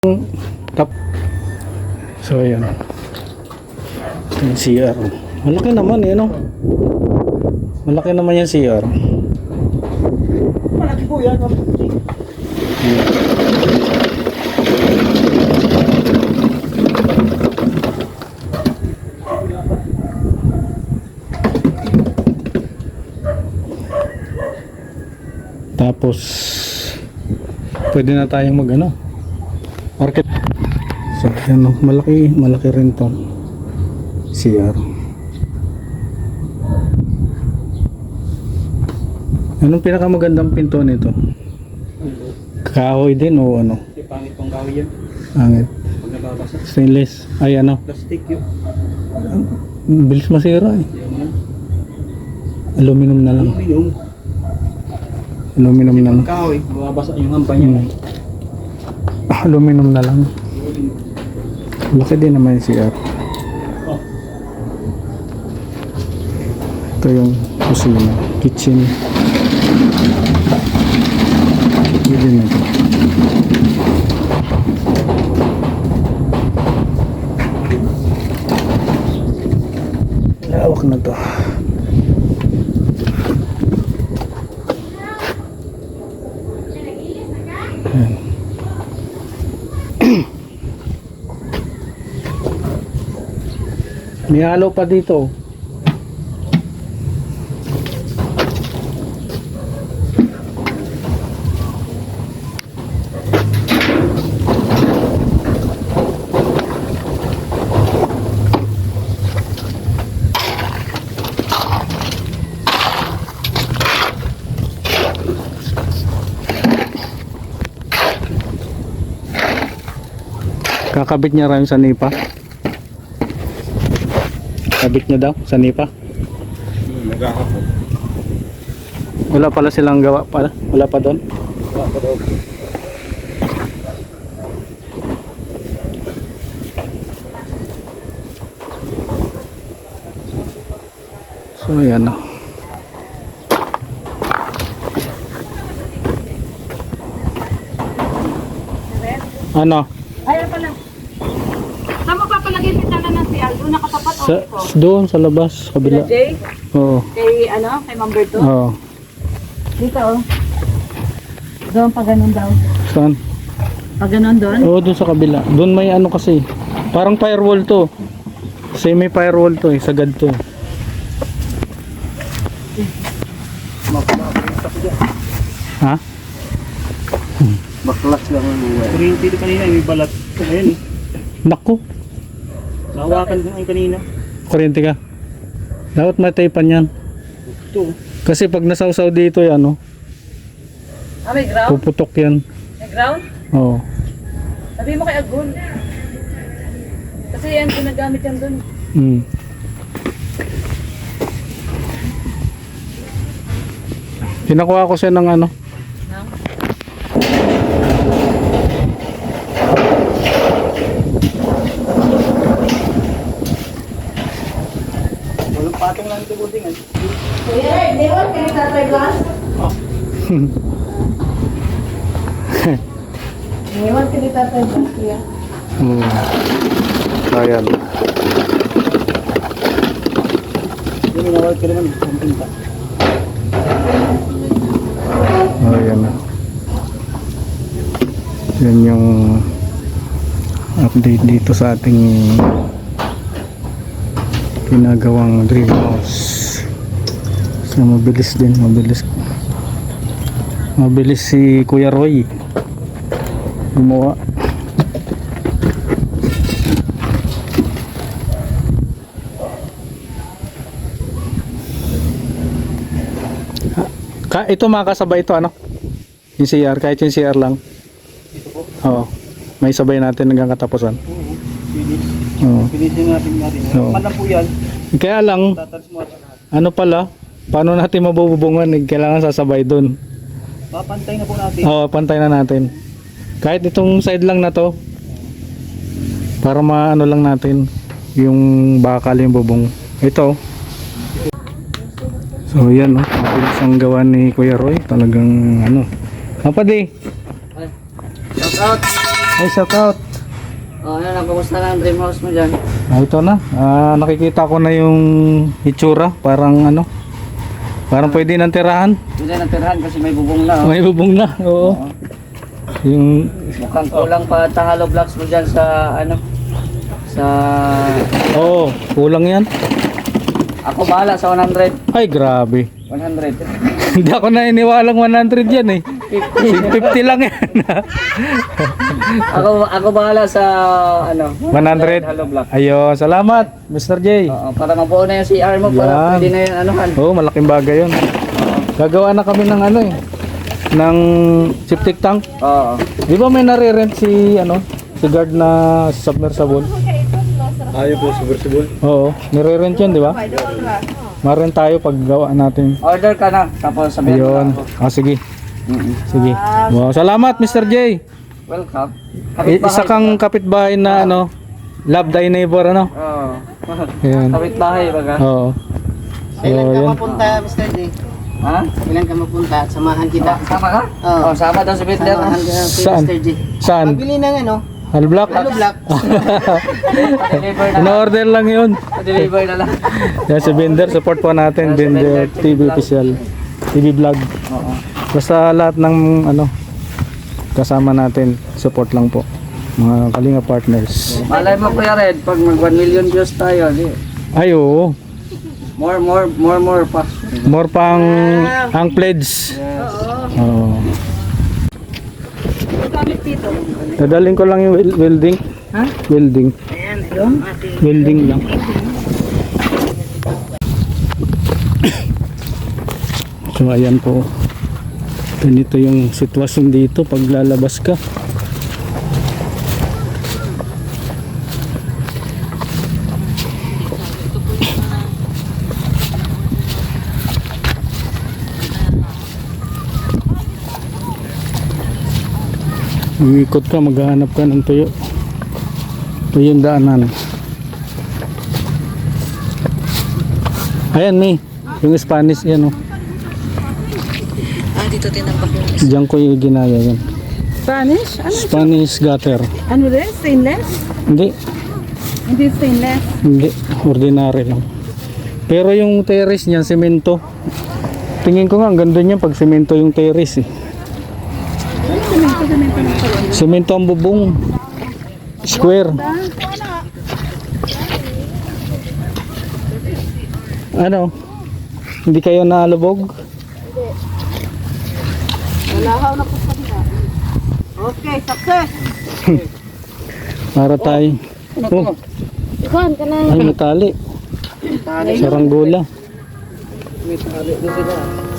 Tap. So ayan. Yung CR. Malaki naman eh, no? Malaki naman yung CR. Malaki po yan. Tapos pwede na tayong mag market. So ayan, no? Malaki rin tong CR. Anong pinakamagandang pinto nito? Kahoy din o ano? Pangit pang kahoy yan. Pangit. Pag nababasa. Stainless. Ay ano? Plastic yun. Bilis masira eh. Yan yan. Aluminum na lang. Aluminum. Aluminum na lang. Kahoy. Mababasa yung hampa niya. Aluminum na lang. Laki din naman yung CR. Oh. Ito yung kusina. Kitchen. Pwede na ito. Lawak na to. Ayan. May halo pa dito. Kakabit niya rin sa nipa. Kabit niya daw sa nipa. Nagkakapot. Wala pala silang gawa pala. Wala pa doon. Wala pa daw. So ayan na. Ano? Ayaw pala. Saan mo papalagay pitana ng CR? Doon nakatapat o dito? Doon sa labas, kabila. Kila Jay? Oo. Kay ano? Kay Ma'am Berto? Oo. Dito oh. Doon pa ganun daw. Saan? Pa ganun doon? Oo, doon sa kabila. Doon may ano kasi. Parang firewall to. Semi firewall to eh. Sagad to eh. Ha? Baklas lang ang uwi. Kuryente ito kanina, may balat. Ayan eh. Naku. Nahawakan ko ngayon kanina. Kuryente ka. Dapat mataypan yan. Ito. Kasi pag nasawsaw dito yan, ano, Ah, may ground? puputok yan. May ground? Oo. Sabi mo kay Agul. Kasi yan, ginagamit yan doon. Mm. Pinakuha ko siya ng ano. Nang? Walang patong lang ito buildingan. Kuya, hindi mo kinitatay glass? Ngayon kinitatay glass, kuya. Ayan. Hindi mo nawag ka naman. Ang pinta. Ayan na. Yan yung update dito sa ating ginagawang dream house. So mabilis din, mabilis si Kuya Roy gumawa. Ito makakasabay ito ano? Yung CR, kahit yung CR lang. Ito po. Oo. May sabay natin hanggang katapusan. Oo. Finish. Oo. Finishin natin. Oo. Malam po yan. Kaya lang, Tatals mo at lahat. ano pala, paano natin mabububungan? Kailangan sasabay dun. Papantay na po natin. Oo, pantay na natin. Kahit itong side lang na to, para maano lang natin yung bakal yung bubong. Ito. So yan, no? Mabilis ang gawa ni Kuya Roy. Talagang ano. Kapadi. Shout out. Ay, shout out. Oh, ano na, kumusta na ang dream house mo dyan? Ito na. Nakikita ko na yung itsura. Parang ano. Parang pwede nang tirahan. Hindi na tirahan kasi may bubong na. Oh. May bubong na. Oo. Yung Mukhang kulang pa tangalo blocks mo dyan sa ano. Sa... kulang yan. Ako bahala sa 100. Ay, grabe. 100. Hindi ako naniniwalang 100 yan eh. 50 lang yan. Ako bahala sa ano. 100. Hollow block. Ayun, salamat, Mr. J. Oo, para mabuo na yung CR mo para Yan. pwede na yung anuhan. Oo, malaking bagay yun. Gagawa na kami ng ano eh. Ng septic tank. Oo. Di ba may nare-rent si ano? Si guard na submersible? Ayaw po, subversible. Oo, nire-rent yun, di ba? Maren tayo pag gawa natin. Order ka na tapos sabihin mo Ayun. na ako. Sige. Sige. Wow, salamat Mr. J. Welcome. Isa kang kapitbahay na ano, love thy neighbor ano? Oo. Ayan. Kapit-bahay baga. Oo. So, Kailan ka yun. mapunta, Mr. D? Ha? Kailan ka mapunta? Samahan kita. Sama ka? Oo. Oh, sama daw si Bitler. Samahan kita si Saan? Mr. D. Saan? Pabili ng ano? Halo block? Halo block. Pa-deliver na lang. In-order lang yun. Pa-deliver na lang. Yan si Binder, support po natin. Binder TV official. TV vlog. Oo. Basta lahat ng ano kasama natin, support lang po. Mga Kalinga partners. Malay mo Kuya Red, pag mag 1 million views tayo, di. Ay oo. More pa. More pang ang pledge. Oo. Dadaling ko lang yung welding. Ha? Welding. Ayan, yung ating... Welding lang. So ayan po. Ganito yung sitwasyon dito pag lalabas ka. Ikot ka, maghahanap ka ng tuyo. Ito yung daanan. Ayan, May. Yung Spanish, yan oh. dito tinambak yung... Diyan ko yung ginaya yan. Spanish? Ano? Spanish gutter. Ano rin? Stainless? Hindi, Hindi stainless. hindi. Ordinary lang. Pero yung terrace niyan, semento. Tingin ko nga, ang ganda niya pag semento yung terrace eh. Semento ang bubong. Square. Ano? Hindi kayo nalubog? Walahaw na po sa kanila. Okay, success! Para tayo. Oh, Ikuhan ka na. ay matali. Saranggola. May tali na sila.